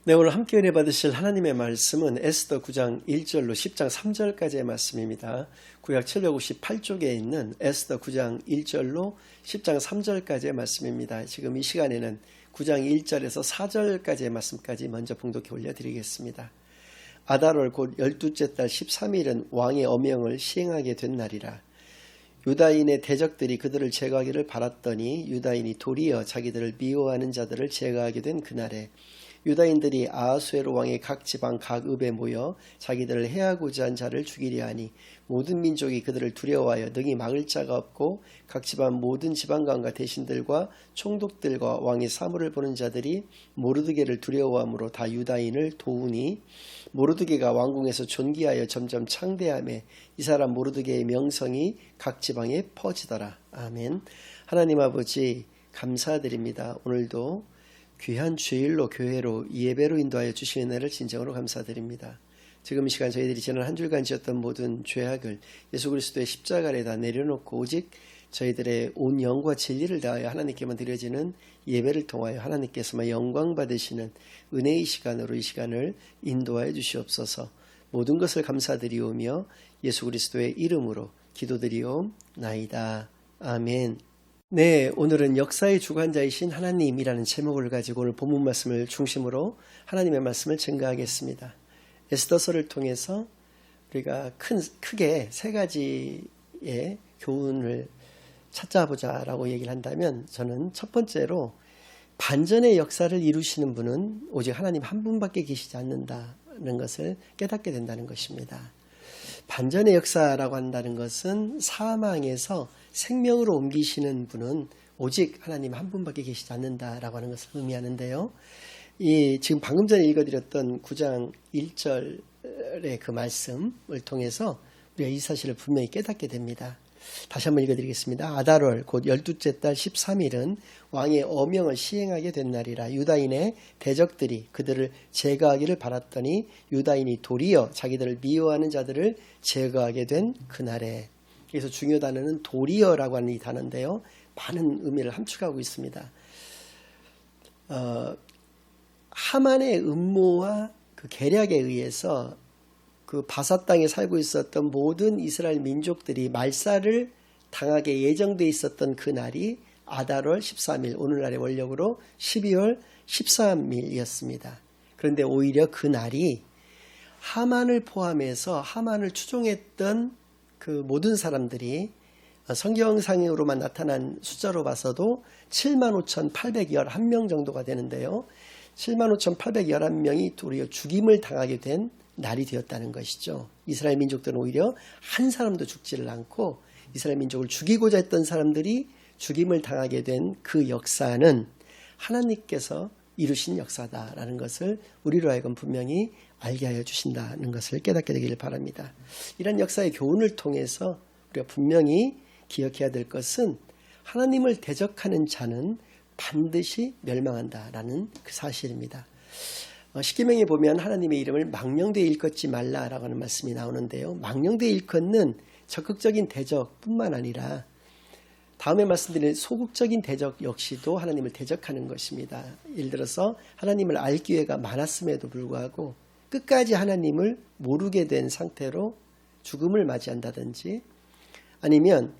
네, 오늘 함께 은혜 받으실 하나님의 말씀은 에스더 9장 1절로 10장 3절까지의 말씀입니다. 구약 758쪽에 있는 에스더 9장 1절로 10장 3절까지의 말씀입니다. 지금 이 시간에는 9장 1절에서 4절까지의 말씀까지 먼저 봉독해 올려드리겠습니다. 아달월 곧 12째 달 13일은 왕의 어명을 시행하게 된 날이라. 유다인의 대적들이 그들을 제거하기를 바랐더니 유다인이 도리어 자기들을 미워하는 자들을 제거하게 된 그날에 유다인들이 아하수에로 왕의 각 지방 각 읍에 모여 자기들을 해하고자 한 자를 죽이려 하니 모든 민족이 그들을 두려워하여 능히 막을 자가 없고 각 지방 모든 지방관과 대신들과 총독들과 왕의 사물을 보는 자들이 모르드게를 두려워함으로 다 유다인을 도우니 모르드게가 왕궁에서 존귀하여 점점 창대하며 이 사람 모르드게의 명성이 각 지방에 퍼지더라. 아멘. 하나님 아버지 감사드립니다. 오늘도 귀한 주일로 교회로 예배로 인도하여 주신 은혜를 진정으로 감사드립니다. 지금 이 시간 저희들이 지난 한 주간 지었던 모든 죄악을 예수 그리스도의 십자가 아래다 내려놓고 오직 저희들의 온 영과 진리를 다하여 하나님께만 드려지는 예배를 통하여 하나님께서만 영광 받으시는 은혜의 시간으로 이 시간을 인도하여 주시옵소서. 모든 것을 감사드리오며 예수 그리스도의 이름으로 기도드리옵나이다. 아멘. 네, 오늘은 역사의 주관자이신 하나님이라는 제목을 가지고 오늘 본문 말씀을 중심으로 하나님의 말씀을 증거하겠습니다. 에스더서를 통해서 우리가 크게 세 가지의 교훈을 찾아보자라고 얘기를 한다면 저는 첫 번째로 반전의 역사를 이루시는 분은 오직 하나님 한 분밖에 계시지 않는다는 것을 깨닫게 된다는 것입니다. 반전의 역사라고 한다는 것은 사망에서 생명으로 옮기시는 분은 오직 하나님 한 분밖에 계시지 않는다라고 하는 것을 의미하는데요. 지금 방금 전에 읽어드렸던 9장 1절의 그 말씀을 통해서 우리가 이 사실을 분명히 깨닫게 됩니다. 다시 한번 읽어드리겠습니다. 아달월 곧 12째 달 13일은 왕의 어명을 시행하게 된 날이라. 유다인의 대적들이 그들을 제거하기를 바랐더니 유다인이 도리어 자기들을 미워하는 자들을 제거하게 된 그날에. 그래서 중요 단어는 도리어라고 하는 이 단어인데요. 많은 의미를 함축하고 있습니다. 하만의 음모와 그 계략에 의해서 그 바사 땅에 살고 있었던 모든 이스라엘 민족들이 말살을 당하게 예정되어 있었던 그 날이 아달월 13일, 오늘날의 원력으로 12월 13일이었습니다. 그런데 오히려 그 날이 하만을 포함해서 하만을 추종했던 그 모든 사람들이 성경상으로만 나타난 숫자로 봐서도 75,811명 정도가 되는데요. 75,811명이 도리어 죽임을 당하게 된 날이 되었다는 것이죠. 이스라엘 민족들은 오히려 한 사람도 죽지를 않고 이스라엘 민족을 죽이고자 했던 사람들이 죽임을 당하게 된 그 역사는 하나님께서 이루신 역사다라는 것을 우리로 하여금 분명히 알게 하여 주신다는 것을 깨닫게 되기를 바랍니다. 이런 역사의 교훈을 통해서 우리가 분명히 기억해야 될 것은 하나님을 대적하는 자는 반드시 멸망한다라는 그 사실입니다. 십계명에 보면 하나님의 이름을 망령되이 일컫지 말라라고 하는 말씀이 나오는데요. 망령되이 일컫는 적극적인 대적뿐만 아니라 다음에 말씀드린 소극적인 대적 역시도 하나님을 대적하는 것입니다. 예를 들어서 하나님을 알 기회가 많았음에도 불구하고 끝까지 하나님을 모르게 된 상태로 죽음을 맞이한다든지 아니면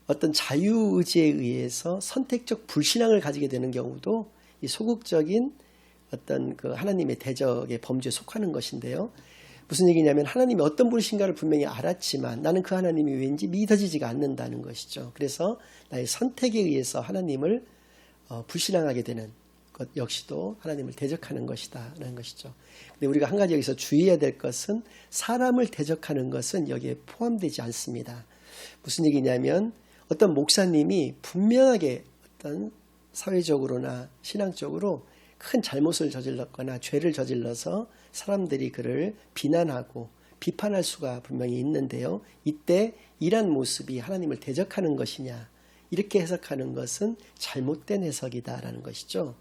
어떤 자유의지에 의해서 선택적 불신앙을 가지게 되는 경우도 이 소극적인 어떤 그 하나님의 대적의 범주에 속하는 것인데요. 무슨 얘기냐면 하나님이 어떤 분이신가를 분명히 알았지만 나는 그 하나님이 왠지 믿어지지가 않는다는 것이죠. 그래서 나의 선택에 의해서 하나님을 불신앙하게 되는 것 역시도 하나님을 대적하는 것이다라는 것이죠. 근데 우리가 한 가지 여기서 주의해야 될 것은 사람을 대적하는 것은 여기에 포함되지 않습니다. 무슨 얘기냐면 어떤 목사님이 분명하게 어떤 사회적으로나 신앙적으로 큰 잘못을 저질렀거나 죄를 저질러서 사람들이 그를 비난하고 비판할 수가 분명히 있는데요. 이때 이런 모습이 하나님을 대적하는 것이냐 이렇게 해석하는 것은 잘못된 해석이다라는 것이죠.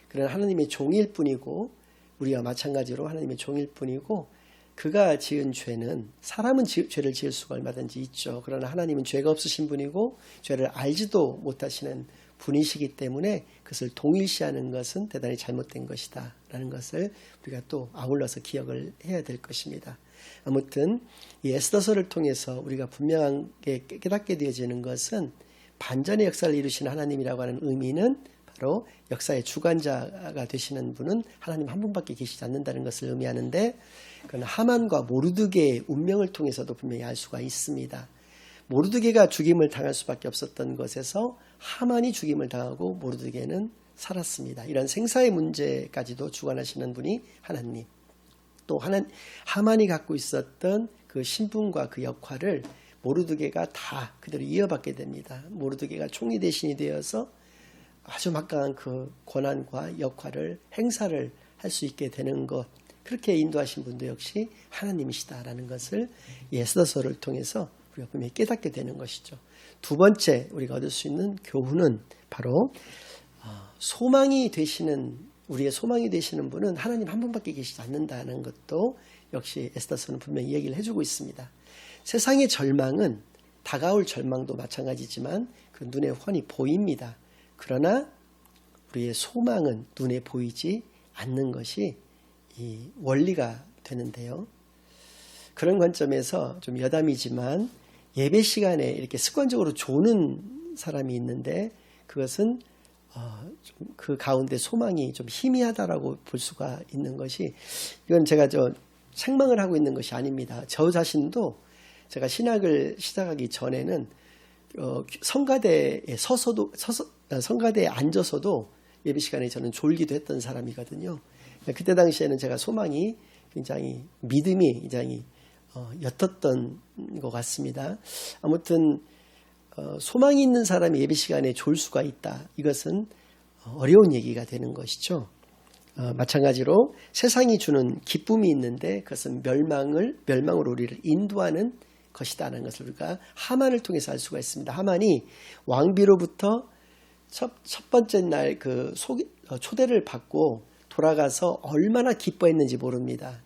그러나 하나님의 종일 뿐이고 우리와 마찬가지로 하나님의 종일 뿐이고 그가 지은 죄는 사람은 죄를 지을 수가 얼마든지 있죠. 그러나 하나님은 죄가 없으신 분이고 죄를 알지도 못하시는 분이시기 때문에 그것을 동일시하는 것은 대단히 잘못된 것이다 라는 것을 우리가 또 아울러서 기억을 해야 될 것입니다. 아무튼 이 에스더서를 통해서 우리가 분명하게 깨닫게 되어지는 것은 반전의 역사를 이루시는 하나님이라고 하는 의미는 바로 역사의 주관자가 되시는 분은 하나님 한 분밖에 계시지 않는다는 것을 의미하는데, 그건 하만과 모르드게의 운명을 통해서도 분명히 알 수가 있습니다. 모르드게가 죽임을 당할 수밖에 없었던 것에서 하만이 죽임을 당하고 모르드게는 살았습니다. 이런 생사의 문제까지도 주관하시는 분이 하나님. 또 하만이 갖고 있었던 그 신분과 그 역할을 모르드게가 다 그대로 이어받게 됩니다. 모르드게가 총리 대신이 되어서 아주 막강한 그 권한과 역할을 행사를 할 수 있게 되는 것, 그렇게 인도하신 분도 역시 하나님이시다라는 것을 에스더서를 통해서 우리가 분명히 깨닫게 되는 것이죠. 두 번째 우리가 얻을 수 있는 교훈은 바로 우리의 소망이 되시는 분은 하나님 한 분밖에 계시지 않는다는 것도 역시 에스더서는 분명히 얘기를 해주고 있습니다. 세상의 절망은, 다가올 절망도 마찬가지지만 그 눈에 훤히 보입니다. 그러나 우리의 소망은 눈에 보이지 않는 것이 이 원리가 되는데요. 그런 관점에서 좀 여담이지만 예배 시간에 이렇게 습관적으로 조는 사람이 있는데, 그것은 그 가운데 소망이 좀 희미하다라고 볼 수가 있는 것이, 이건 제가 책망을 하고 있는 것이 아닙니다. 저 자신도 제가 신학을 시작하기 전에는 성가대에 성가대에 앉아서도 예배 시간에 저는 졸기도 했던 사람이거든요. 그때 당시에는 제가 소망이 굉장히, 믿음이 굉장히 옅었던 것 같습니다. 아무튼 소망이 있는 사람이 예배 시간에 졸 수가 있다. 이것은 어려운 얘기가 되는 것이죠. 마찬가지로 세상이 주는 기쁨이 있는데 그것은 멸망으로 우리를 인도하는 것이다라는 것을 우리가 하만을 통해서 알 수가 있습니다. 하만이 왕비로부터 첫 번째 날 그 초대를 받고 돌아가서 얼마나 기뻐했는지 모릅니다.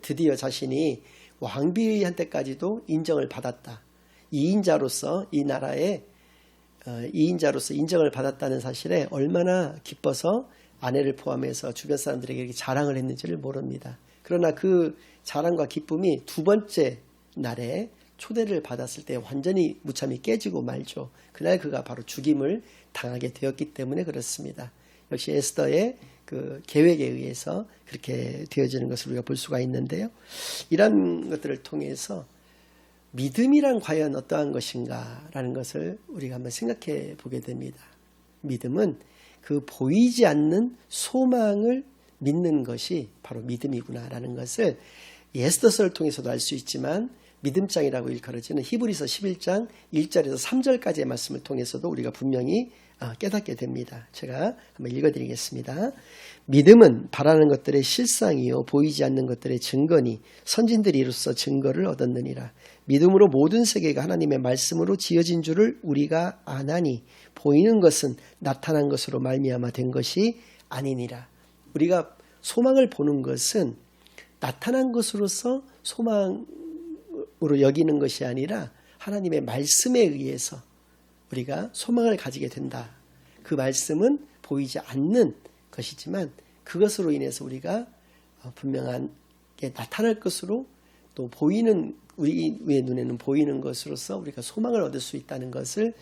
드디어 자신이 왕비한테까지도 인정을 받았다. 2인자로서 이 나라의 2인자로서 인정을 받았다는 사실에 얼마나 기뻐서 아내를 포함해서 주변 사람들에게 이렇게 자랑을 했는지를 모릅니다. 그러나 그 자랑과 기쁨이 두 번째 날에 초대를 받았을 때 완전히 무참히 깨지고 말죠. 그날 그가 바로 죽임을 당하게 되었기 때문에 그렇습니다. 역시 에스더의 그 계획에 의해서 그렇게 되어지는 것을 우리가 볼 수가 있는데요. 이런 것들을 통해서 믿음이란 과연 어떠한 것인가라는 것을 우리가 한번 생각해 보게 됩니다. 믿음은 그 보이지 않는 소망을 믿는 것이 바로 믿음이구나라는 것을 에스더서를 통해서도 알 수 있지만, 믿음장이라고 일컬어지는 히브리서 11장 1절에서 3절까지의 말씀을 통해서도 우리가 분명히 깨닫게 됩니다. 제가 한번 읽어드리겠습니다. 믿음은 바라는 것들의 실상이요 보이지 않는 것들의 증거니 선진들이 이로써 증거를 얻었느니라. 믿음으로 모든 세계가 하나님의 말씀으로 지어진 줄을 우리가 아나니 보이는 것은 나타난 것으로 말미암아 된 것이 아니니라. 우리가 소망을 보는 것은 나타난 것으로서 소망으로 여기는 것이 아니라 하나님의 말씀에 의해서 우리가 소망을 가지게 된다. 그 말씀은 보이지 않는 것이지만 그것으로 인해서 우리가 분명하게 나타날 것으로, 또 보이는, 우리의 눈에는 보이는 것으로서 우리가 소망을 얻을 수 있다는 것을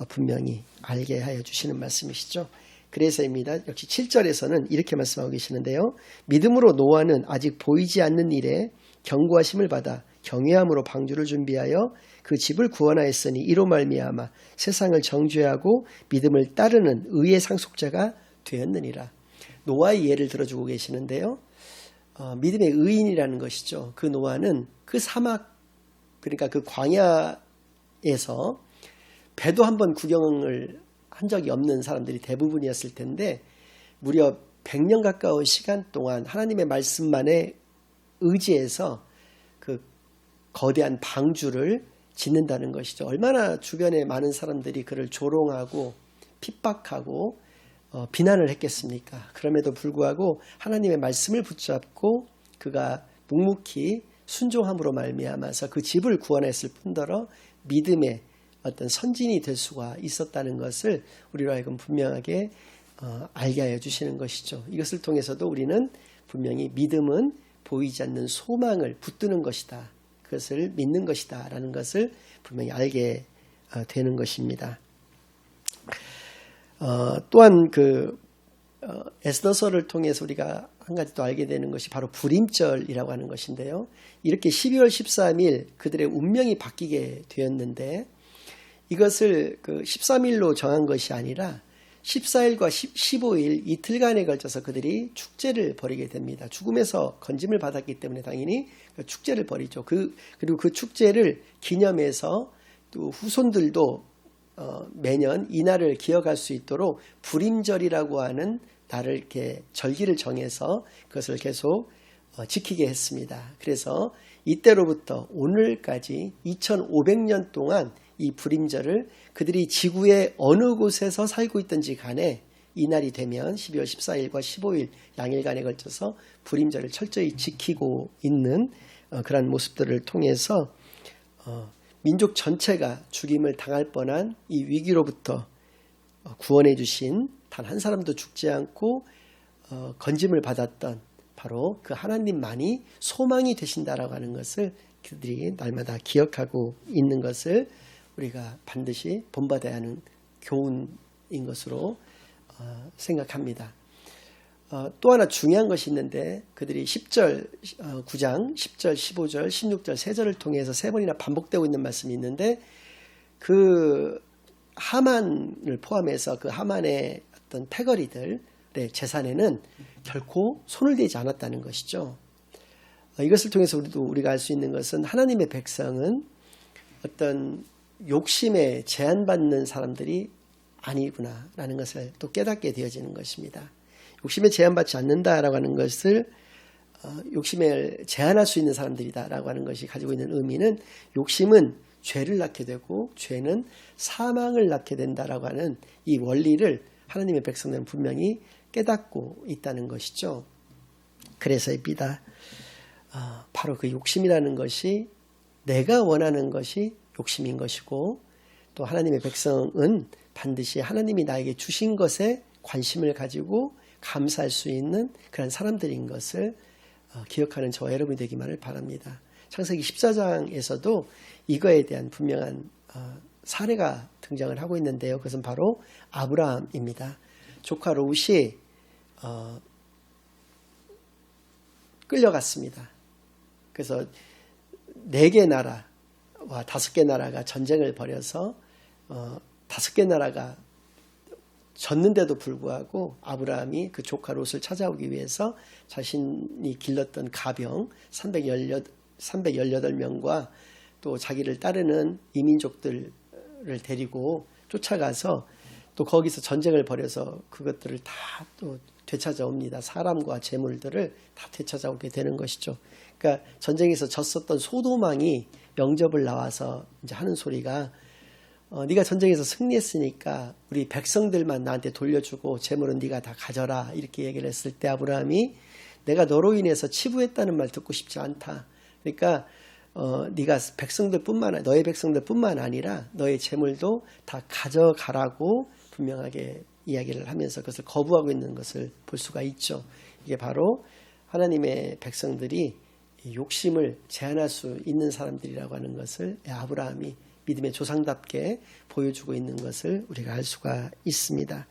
분명히 알게 하여 주시는 말씀이시죠. 그래서입니다. 역시 7절에서는 이렇게 말씀하고 계시는데요. 믿음으로 노아는 아직 보이지 않는 일에 경고하심을 받아 경외함으로 방주를 준비하여 그 집을 구원하였으니 이로 말미암아 세상을 정죄하고 믿음을 따르는 의의 상속자가 되었느니라. 노아의 예를 들어주고 계시는데요. 믿음의 의인이라는 것이죠. 그 노아는 그 사막, 그러니까 그 광야에서 배도 한번 구경을 한 적이 없는 사람들이 대부분이었을 텐데, 무려 100년 가까운 시간 동안 하나님의 말씀만에 의지해서 그 거대한 방주를 짓는다는 것이죠. 얼마나 주변에 많은 사람들이 그를 조롱하고 핍박하고 비난을 했겠습니까? 그럼에도 불구하고 하나님의 말씀을 붙잡고 그가 묵묵히 순종함으로 말미암아서 그 집을 구원했을 뿐더러 믿음의 어떤 선진이 될 수가 있었다는 것을 우리로 하여금 분명하게 알게 하여 주시는 것이죠. 이것을 통해서도 우리는 분명히 믿음은 보이지 않는 소망을 붙드는 것이다. 그것을 믿는 것이다. 라는 것을 분명히 알게 되는 것입니다. 또한 에스더서를 통해서 우리가 한 가지 또 알게 되는 것이 바로 불임절이라고 하는 것인데요. 이렇게 12월 13일 그들의 운명이 바뀌게 되었는데 이것을 13일로 정한 것이 아니라 14일과 15일 이틀간에 걸쳐서 그들이 축제를 벌이게 됩니다. 죽음에서 건짐을 받았기 때문에 당연히 축제를 벌이죠. 그리고 그 축제를 기념해서 또 후손들도 매년 이날을 기억할 수 있도록 불임절이라고 하는 날을 이렇게 절기를 정해서 그것을 계속 지키게 했습니다. 그래서 이때로부터 오늘까지 2500년 동안 이 불임절을 그들이 지구의 어느 곳에서 살고 있든지 간에 이날이 되면 12월 14일과 15일 양일간에 걸쳐서 불임절을 철저히 지키고 있는 그런 모습들을 통해서 민족 전체가 죽임을 당할 뻔한 이 위기로부터 구원해 주신 단 한 사람도 죽지 않고 건짐을 받았던 바로 그 하나님만이 소망이 되신다라고 하는 것을 그들이 날마다 기억하고 있는 것을 우리가 반드시 본받아야 하는 교훈인 것으로 생각합니다. 또 하나 중요한 것이 있는데 그들이 10절 9장 10절 15절 16절 3절을 통해서 3번이나 반복되고 있는 말씀이 있는데 그 하만을 포함해서 그 하만의 어떤 패거리들의 재산에는 결코 손을 대지 않았다는 것이죠. 이것을 통해서 우리가 알 수 있는 것은 하나님의 백성은 어떤 욕심에 제한받는 사람들이 아니구나라는 것을 또 깨닫게 되어지는 것입니다. 욕심에 제한받지 않는다라고 하는 것을 욕심을 제한할 수 있는 사람들이다라고 하는 것이 가지고 있는 의미는 욕심은 죄를 낳게 되고 죄는 사망을 낳게 된다라고 하는 이 원리를 하나님의 백성들은 분명히 깨닫고 있다는 것이죠. 그래서입니다. 바로 그 욕심이라는 것이 내가 원하는 것이 욕심인 것이고 또 하나님의 백성은 반드시 하나님이 나에게 주신 것에 관심을 가지고 감사할 수 있는 그런 사람들인 것을 기억하는 저와 여러분이 되기만을 바랍니다. 창세기 14장에서도 이거에 대한 분명한 사례가 등장을 하고 있는데요. 그것은 바로 아브라함입니다. 조카 롯이 끌려갔습니다. 그래서 4개 나라와 5개 나라가 전쟁을 벌여서 5개 나라가 졌는데도 불구하고 아브라함이 그 조카 롯을 찾아오기 위해서 자신이 길렀던 가병 318명과 또 자기를 따르는 이민족들을 데리고 쫓아가서 또 거기서 전쟁을 벌여서 그것들을 다 또 되찾아옵니다. 사람과 재물들을 다 되찾아오게 되는 것이죠. 그러니까 전쟁에서 졌었던 소도망이 영접을 나와서 이제 하는 소리가 네가 전쟁에서 승리했으니까 우리 백성들만 나한테 돌려주고 재물은 네가 다 가져라 이렇게 얘기를 했을 때 아브라함이 내가 너로 인해서 치부했다는 말 듣고 싶지 않다. 그러니까 네가 너의 백성들뿐만 아니라 너의 재물도 다 가져가라고 분명하게 이야기를 하면서 그것을 거부하고 있는 것을 볼 수가 있죠. 이게 바로 하나님의 백성들이 욕심을 제한할 수 있는 사람들이라고 하는 것을 아브라함이 믿음의 조상답게 보여주고 있는 것을 우리가 알 수가 있습니다.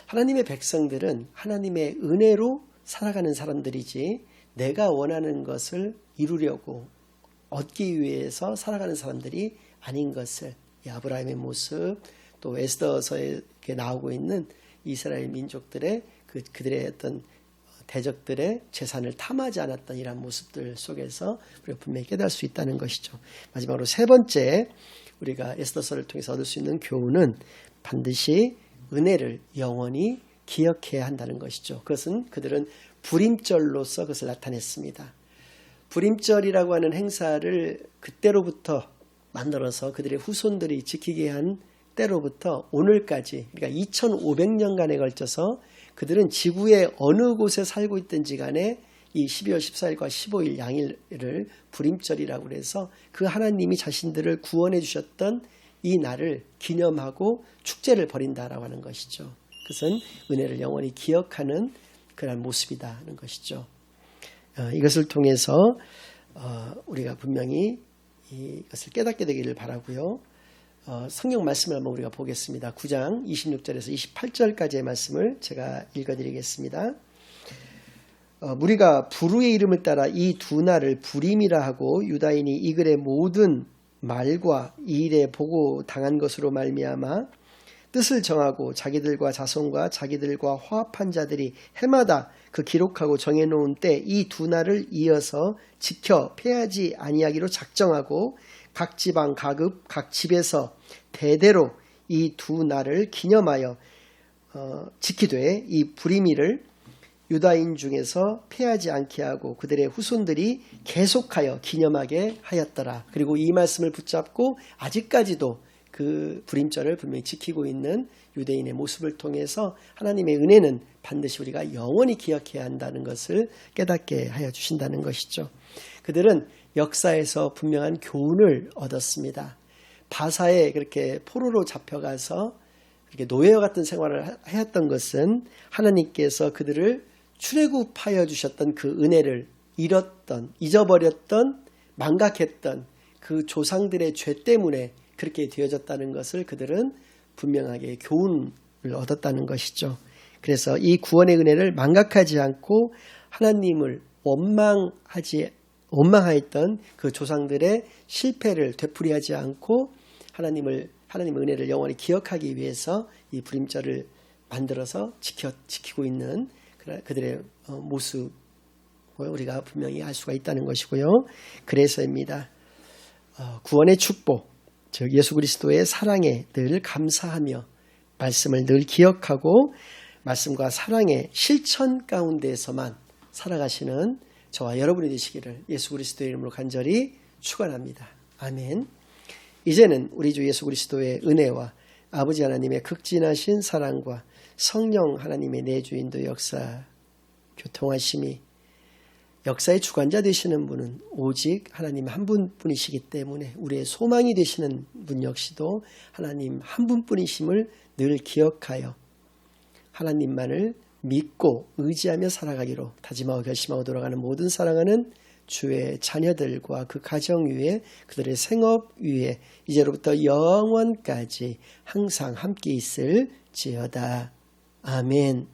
하나님의 백성들은 하나님의 은혜로 살아가는 사람들이지 내가 원하는 것을 이루려고 얻기 위해서 살아가는 사람들이 아닌 것을 이 아브라함의 모습 또 에스더서에 나오고 있는 이스라엘 민족들의 그들의 어떤 대적들의 재산을 탐하지 않았던 이러한 모습들 속에서 우리가 분명히 깨달을 수 있다는 것이죠. 마지막으로 3번째 우리가 에스더서를 통해서 얻을 수 있는 교훈은 반드시 은혜를 영원히 기억해야 한다는 것이죠. 그것은 그들은 불임절로서 그것을 나타냈습니다. 불임절이라고 하는 행사를 그때로부터 만들어서 그들의 후손들이 지키게 한 때로부터 오늘까지 그러니까 2500년간에 걸쳐서 그들은 지구의 어느 곳에 살고 있든지 간에 이 12월 14일과 15일 양일을 불임절이라고 해서 그 하나님이 자신들을 구원해 주셨던 이 날을 기념하고 축제를 벌인다라고 하는 것이죠. 그것은 은혜를 영원히 기억하는 그런 모습이다는 것이죠. 이것을 통해서 우리가 분명히 이것을 깨닫게 되기를 바라고요. 성경 말씀을 한번 우리가 보겠습니다. 9장 26절에서 28절까지의 말씀을 제가 읽어드리겠습니다. 무리가 부르의 이름을 따라 이 두 날을 부림이라 하고 유다인이 이 글의 모든 말과 이 일에 보고 당한 것으로 말미암아 뜻을 정하고 자기들과 자손과 자기들과 화합한 자들이 해마다 그 기록하고 정해놓은 때 이 두 날을 이어서 지켜 패하지 아니하기로 작정하고 각 지방 각읍 각 집에서 대대로 이 두 날을 기념하여 지키되 이 부리미를 유다인 중에서 패하지 않게 하고 그들의 후손들이 계속하여 기념하게 하였더라. 그리고 이 말씀을 붙잡고 아직까지도 그 부림절을 분명히 지키고 있는 유대인의 모습을 통해서 하나님의 은혜는 반드시 우리가 영원히 기억해야 한다는 것을 깨닫게 하여 주신다는 것이죠. 그들은 역사에서 분명한 교훈을 얻었습니다. 바사에 그렇게 포로로 잡혀가서 이렇게 노예와 같은 생활을 하였던 것은 하나님께서 그들을 출애굽하여 주셨던 그 은혜를 잃었던, 잊어버렸던, 망각했던 그 조상들의 죄 때문에 그렇게 되어졌다는 것을 그들은 분명하게 교훈을 얻었다는 것이죠. 그래서 이 구원의 은혜를 망각하지 않고 하나님을 원망하였던 그 조상들의 실패를 되풀이하지 않고 하나님의 은혜를 영원히 기억하기 위해서 이 부림절을 만들어서 지키고 있는 그들의 모습을 우리가 분명히 알 수가 있다는 것이고요. 그래서입니다. 구원의 축복, 즉 예수 그리스도의 사랑에 늘 감사하며 말씀을 늘 기억하고 말씀과 사랑의 실천 가운데에서만 살아가시는 저와 여러분이 되시기를 예수 그리스도의 이름으로 간절히 축원합니다. 아멘. 이제는 우리 주 예수 그리스도의 은혜와 아버지 하나님의 극진하신 사랑과 성령 하나님의 내주인도 역사 교통하심이 역사의 주관자 되시는 분은 오직 하나님 한 분뿐이시기 때문에 우리의 소망이 되시는 분 역시도 하나님 한 분뿐이심을 늘 기억하여 하나님만을 믿고 의지하며 살아가기로 다짐하고 결심하고 돌아가는 모든 사랑하는 주의 자녀들과 그 가정 위에 그들의 생업 위에 이제로부터 영원까지 항상 함께 있을지어다. 아멘.